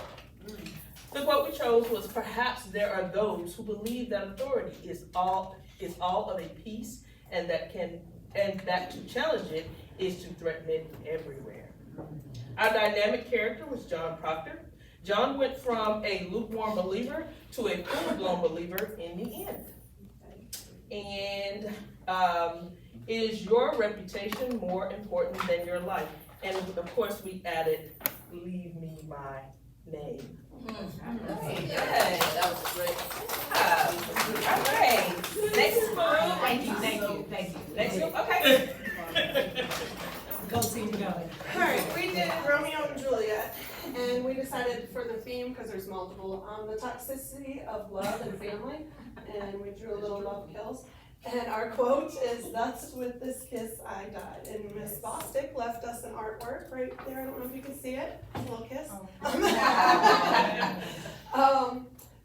The quote we chose was, perhaps there are those who believe that authority is all of a piece, and that to challenge it is to threaten it everywhere. Our dynamic character was John Proctor. John went from a lukewarm believer to a full-blown believer in the end. And is your reputation more important than your life? And of course, we added, leave me my name. Okay, good. That was great. All right. Next group. Thank you. Next group. Okay. Go team, go. All right, we did Romeo and Juliet, and we decided for the theme, because there's multiple, the toxicity of love and family, and we drew a little love kills. And our quote is, "Thus with this kiss I died." And Miss Bostic left us an artwork right there. I don't know if you can see it. A little kiss.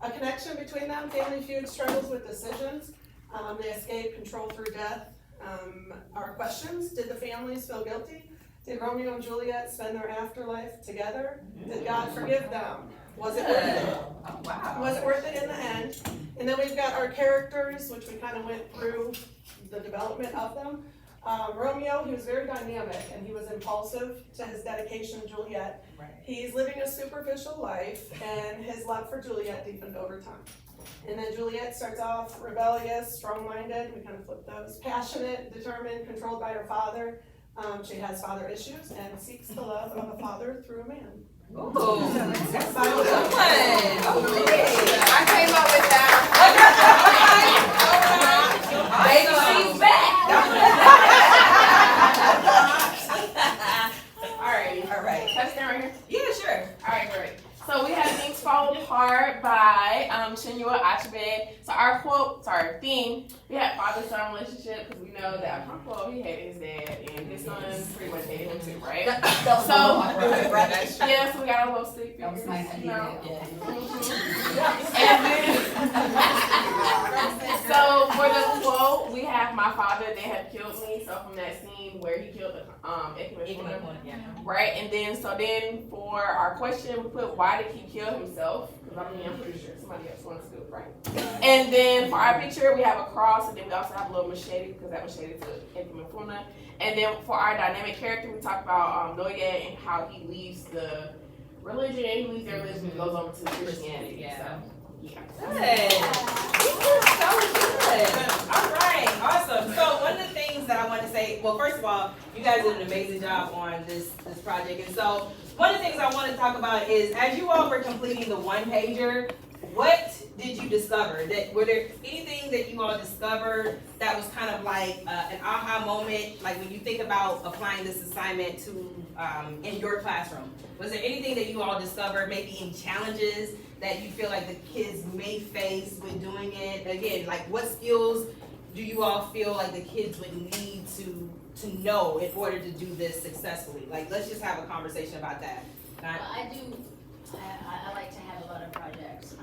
A connection between them. Family Feud struggles with decisions. They escape control through death. Our questions: did the families feel guilty? Did Romeo and Juliet spend their afterlife together? Did God forgive them? Was it worth it? Oh, wow. Was it worth it in the end? And then we've got our characters, which we kind of went through the development of them. Romeo, he was very dynamic and he was impulsive to his dedication to Juliet. Right. He's living a superficial life and his love for Juliet deepened over time. And then Juliet starts off rebellious, strong-minded, we kind of flip those, passionate, determined, controlled by her father. She has father issues and seeks the love of a father through a man. Ooh. That's Good one. I came up with that. Baby, she's back. Alrighty. All right. Can I stand right here? Yeah, sure. Alright, great. So we have Things Fall Apart by Chinua Achebe. So our theme, we had father-son relationship because we know that Uncle, he hated his dad and his son pretty much hated him too, right? Yeah, so we got our little stick That was figures, nice. you know. Yeah. And then, so for the quote, we have my father, they have killed me. So from that scene where he killed Ikemefuna, right? And then then for our question, we put why did he kill himself? Because I'm pretty sure somebody else wants to do it, right? And then for our picture, we have a cross, and then we also have a little machete because that machete took Ikemefuna. And then for our dynamic character, we talk about Noye and how he leaves the religion, he leaves their religion and goes over to Christianity. Yeah. So, yeah. Good. So good. All right, awesome. So one of the things that I want to say, well, first of all, you guys did an amazing job on this project. And so one of the things I want to talk about is, as you all were completing the one-pager, what did you discover? Were there anything that you all discovered that was kind of like an aha moment, like when you think about applying this assignment to in your classroom? Was there anything that you all discovered, maybe in challenges that you feel like the kids may face with doing it? Again, like what skills do you all feel like the kids would need to know in order to do this successfully? Like, let's just have a conversation about that. Well, I like to have a lot of projects,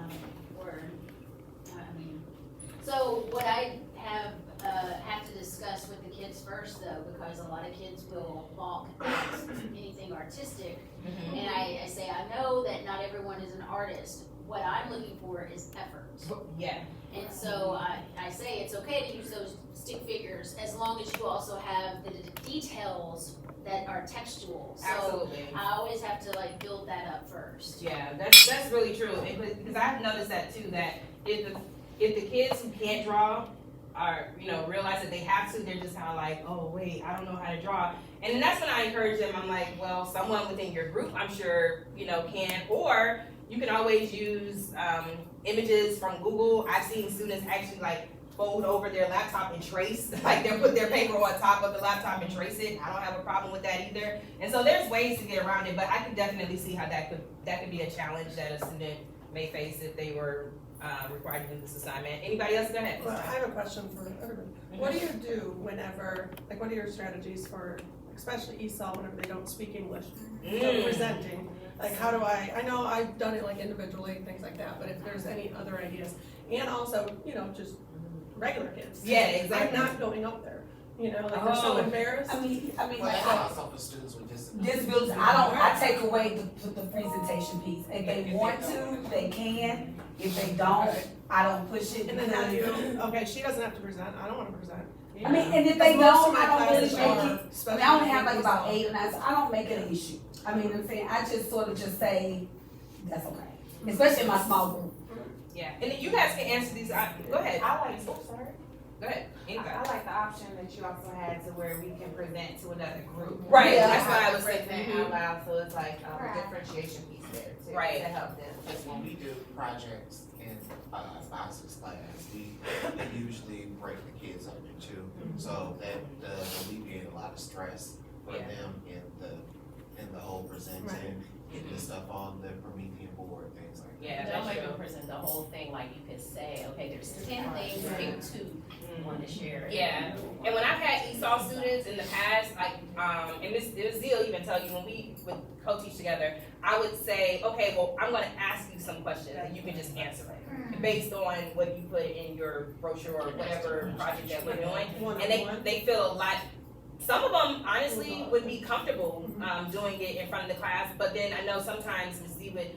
so what I have to discuss with the kids first though, because a lot of kids will balk at anything artistic, and I say, I know that not everyone is an artist. What I'm looking for is effort. Yeah. And so I say it's okay to use those stick figures as long as you also have the details that are textual. So Absolutely. I always have to like build that up first. Yeah, that's really true. Because I've noticed that too, that if the kids who can't draw are, realize that they have to, they're just kind of like, oh wait, I don't know how to draw. And then that's when I encourage them. I'm like, well, someone within your group, I'm sure, can, or you can always use images from Google. I've seen students actually like fold over their laptop and trace, like they'll put their paper on top of the laptop and trace it. I don't have a problem with that either. And so there's ways to get around it, but I can definitely see how that could be a challenge that a student may face if they were required to do this assignment. Anybody else? Go ahead. Well, I have a question for everybody. What do you do whenever, like, what are your strategies for, especially ESOL, whenever they don't speak English, so presenting? Like, how do I know I've done it like individually and things like that, but if there's any other ideas, and also, just regular kids. Yeah, exactly. I'm not going up there, like they're so embarrassed. I mean, like, Also for students with disabilities. disabilities, I take away the presentation piece. If they want to, they can. If they don't, I don't push it. And then how do you, okay, she doesn't have to present, I don't wanna present. I mean, and if they Most of don't, my I don't really classes make are it. special I only have like needs about ESOL. 8 or 9, so I don't make it an issue. I mean, I'm saying, I just sort of just say, that's okay. Especially in my small group. Yeah, and you guys can answer these. Go ahead. I like, sorry. Go ahead. I like the option that you also had to where we can present to another group. Right, Yeah. that's why I was Present saying. out loud, so it's like Right. differentiation piece there too. Right. To help them. Because when we do projects in Fox's class, we usually break the kids up into two, so that does alleviate a lot of stress for Yeah. them in the whole presenting, getting the stuff on the Promethean board, things like that. Yeah, Don't that's make true. them present the whole thing, like you could say, okay, there's 10 things, pick 2 you want to share. Yeah, and when I've had ESOL students in the past, like, and this Zeal even tell you when we would co-teach together, I would say, okay, well, I'm gonna ask you some questions and you can just answer it based on what you put in your brochure or whatever project that we're doing. And they feel a lot some of them honestly would be comfortable, doing it in front of the class, but then I know sometimes Ms. Z would,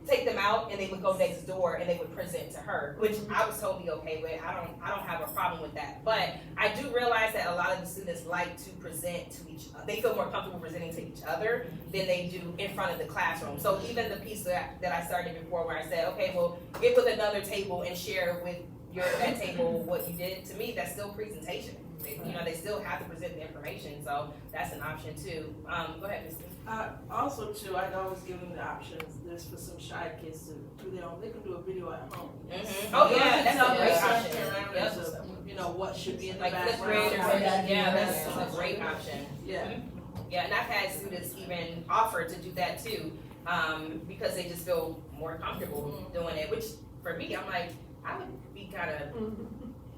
take them out and they would go next door and they would present to her, which I was totally okay with. I don't have a problem with that. But I do realize that a lot of the students like to present to each other. They feel more comfortable presenting to each other than they do in front of the classroom. So even the piece that I started before where I said, okay, well, get with another table and share with that table what you did, to me, that's still presentation. They still have to present the information, so that's an option too. Go ahead, Ms. Also too, I'd always give them the options, there's for some shy kids to do their own, they can do a video at home. Oh, yeah, that's a great Tell option. parameters of, what should be in the Like fifth background. graders, yeah, that's a great option. Yeah. Yeah, and I've had students even offer to do that too, because they just feel more comfortable doing it, which for me, I'm like, I would be kind of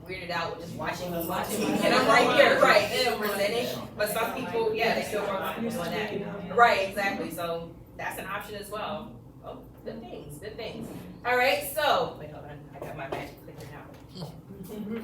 weirded out with just watching me, and I'm right here, right, and presenting. But some people, yeah, they feel more comfortable doing that. Right, exactly, so that's an option as well. Oh, good things, good things. All right, so, wait, hold on, I got my magic clicker now.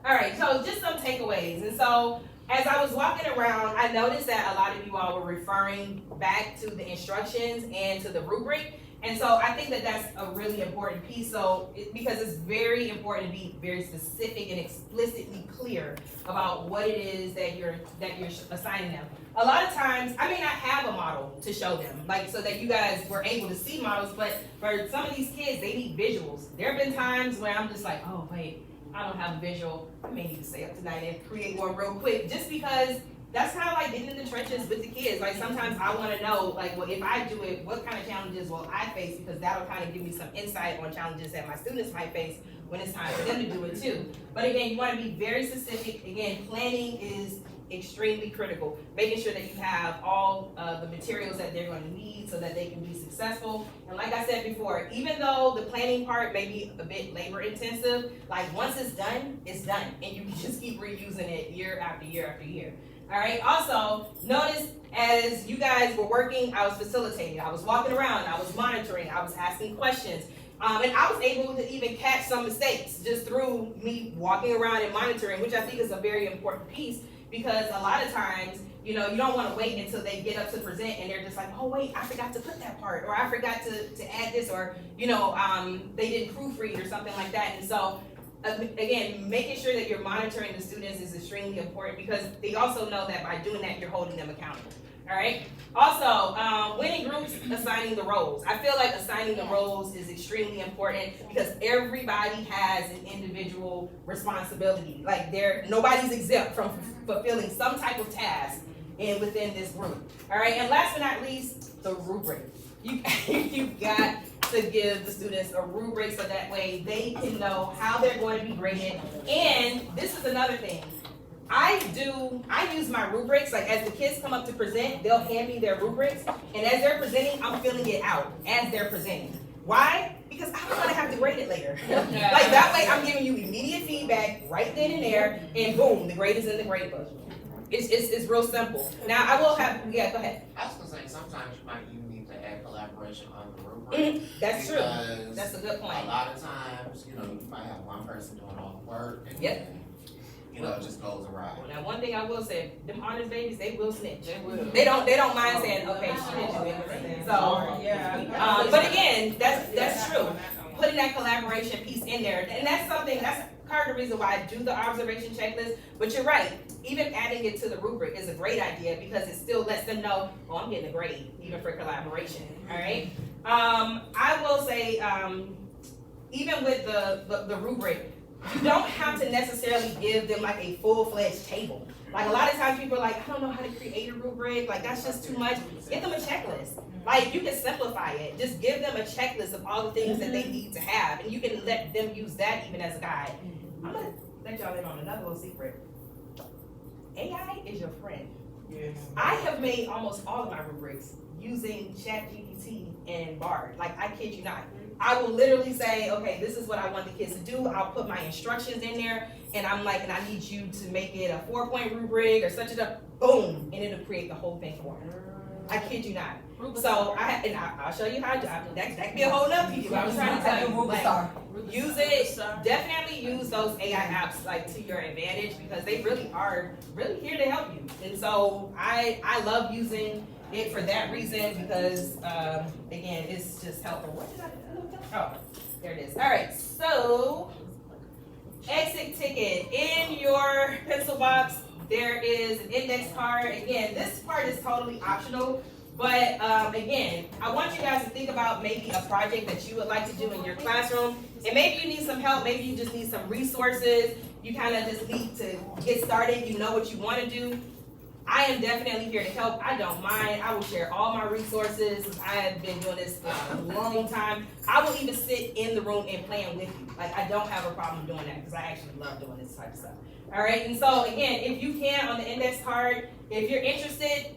All right, so just some takeaways. And so as I was walking around, I noticed that a lot of you all were referring back to the instructions and to the rubric. And so I think that that's a really important piece. So because it's very important to be very specific and explicitly clear about what it is that you're assigning them. A lot of times, I may not have a model to show them, like so that you guys were able to see models, but for some of these kids, they need visuals. There have been times where I'm just like, oh wait, I don't have a visual. I may need to stay up tonight and create one real quick, just because that's kind of like getting in the trenches with the kids. Like sometimes I want to know, like, well, if I do it, what kind of challenges will I face? Because that'll kind of give me some insight on challenges that my students might face when it's time for them to do it too. But again, you want to be very specific. Again, planning is extremely critical. Making sure that you have all the materials that they're going to need so that they can be successful. And like I said before, even though the planning part may be a bit labor intensive, like once it's done, and you can just keep reusing it year after year after year. All right, also, notice as you guys were working, I was facilitating, I was walking around, I was monitoring, I was asking questions, and I was able to even catch some mistakes just through me walking around and monitoring, which I think is a very important piece, because a lot of times, you don't want to wait until they get up to present and they're just like, oh wait, I forgot to put that part, or I forgot to add this, or, they didn't proofread or something like that. And so, again, making sure that you're monitoring the students is extremely important, because they also know that by doing that, you're holding them accountable. All right. Also, when in groups, assigning the roles. I feel like assigning the roles is extremely important because everybody has an individual responsibility. Like nobody's exempt from fulfilling some type of task within this group. All right. And last but not least, the rubric. You've got to give the students a rubric so that way they can know how they're going to be graded. And this is another thing. I use my rubrics, like as the kids come up to present, they'll hand me their rubrics, and as they're presenting, I'm filling it out as they're presenting. Why? Because I don't want to have to grade it later. Like that way I'm giving you immediate feedback right then and there, and boom, the grade is in the grade book. It's real simple. Now I will have, yeah, go ahead. I was gonna say, sometimes you might even need to add collaboration on the rubric. That's true. That's a good point. A lot of times, you might have one person doing all the work, and Yep. it just goes awry. Now, one thing I will say, them honors babies, they will snitch. They will. They don't mind saying, okay, she didn't do anything. So, but again, that's true. Putting that collaboration piece in there, and that's part of the reason why I do the observation checklist. But you're right, even adding it to the rubric is a great idea because it still lets them know, oh, I'm getting a grade, even for collaboration. All right. I will say, even with the rubric, you don't have to necessarily give them like a full-fledged table. Like a lot of times people are like, I don't know how to create a rubric, like that's just too much. Give them a checklist. Like you can simplify it. Just give them a checklist of all the things that they need to have, and you can let them use that even as a guide. I'm gonna let y'all in on another little secret. AI is your friend. Yes. I have made almost all of my rubrics using ChatGPT and Bard. Like I kid you not. I will literally say, okay, this is what I want the kids to do. I'll put my instructions in there, and I'm like, and I need you to make it a 4-point rubric or such and such. Boom, and it'll create the whole thing for them. I kid you not. So I'll show you how to, that could be a whole nother video, I was trying to tell you, like, use it, definitely use those AI apps like to your advantage because they really are really here to help you. And so I love using it for that reason because, again, it's just helpful. What did I do? Oh, there it is. All right, so exit ticket. In your pencil box, there is an index card. Again, this part is totally optional. But again, I want you guys to think about maybe a project that you would like to do in your classroom. And maybe you need some help, maybe you just need some resources. You kind of just need to get started, you know what you want to do. I am definitely here to help. I don't mind. I will share all my resources. I have been doing this for a long time. I will even sit in the room and plan with you. Like, I don't have a problem doing that because I actually love doing this type of stuff. All right, and so again, if you can on the index card, if you're interested,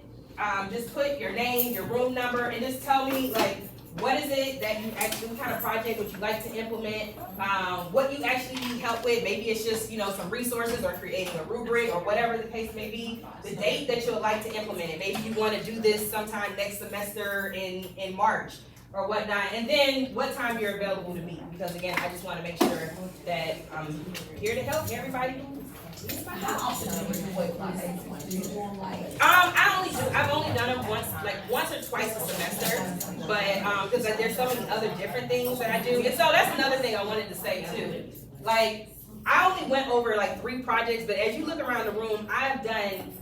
just put your name, your room number, and just tell me, like, what is it that you actually, what kind of project would you like to implement, what you actually need help with. Maybe it's just, you know, some resources or creating a rubric or whatever the case may be, the date that you would like to implement it. Maybe you want to do this sometime next semester in March or whatnot, and then what time you're available to meet, because again, I just want to make sure that I'm here to help everybody. I've only done them once or twice a semester, but because there's so many other different things that I do, and so that's another thing I wanted to say too. Like, I only went over like 3 projects, but as you look around the room, I've done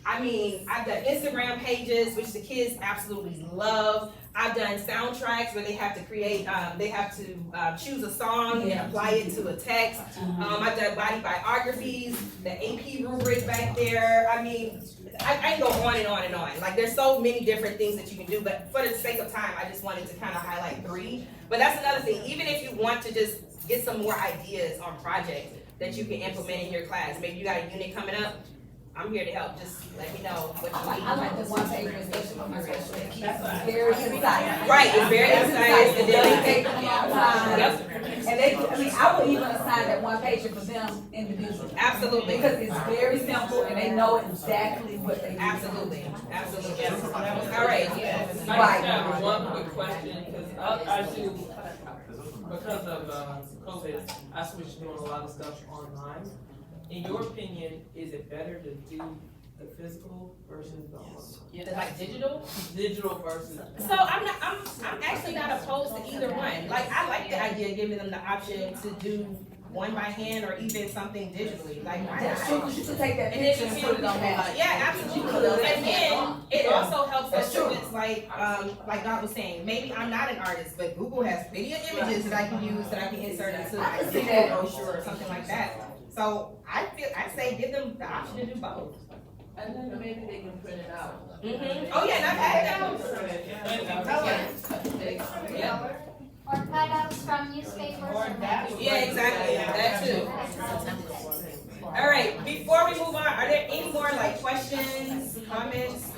Instagram pages, which the kids absolutely love. I've done soundtracks where they have to create, choose a song and apply it to a text. I've done body biographies, the AP rubric back there. I mean, I can go on and on and on. Like, there's so many different things that you can do, but for the sake of time, I just wanted to kind of highlight 3. But that's another thing. Even if you want to just get some more ideas on projects that you can implement in your class, maybe you got a unit coming up, I'm here to help. Just let me know what you need. I like the one page presentation from my special ed kids. It's very concise. Right, it's very concise, and then they take them all the time. And I would even assign that one page for them individually. Absolutely. Because it's very simple and they know exactly what they need. Absolutely. All right. I have one quick question, because I do, because of COVID, I switched to doing a lot of stuff online. In your opinion, is it better to do the physical versus the online? Like digital? Digital versus. So I'm actually not opposed to either one. Like, I like the idea of giving them the option to do one by hand or even something digitally. Like, That's true, because you can take that picture and put it on that. Yeah, absolutely. And then it also helps us students, like God was saying, maybe I'm not an artist, but Google has plenty of images that I can use that I can insert into like a digital brochure or something like that. So I say give them the option to do both. And then maybe they can print it out. Mm-hmm. Oh yeah, and I've had that. Yeah. Or cutouts from newspapers. Yeah, exactly. That too. All right. Before we move on, are there any more like questions, comments?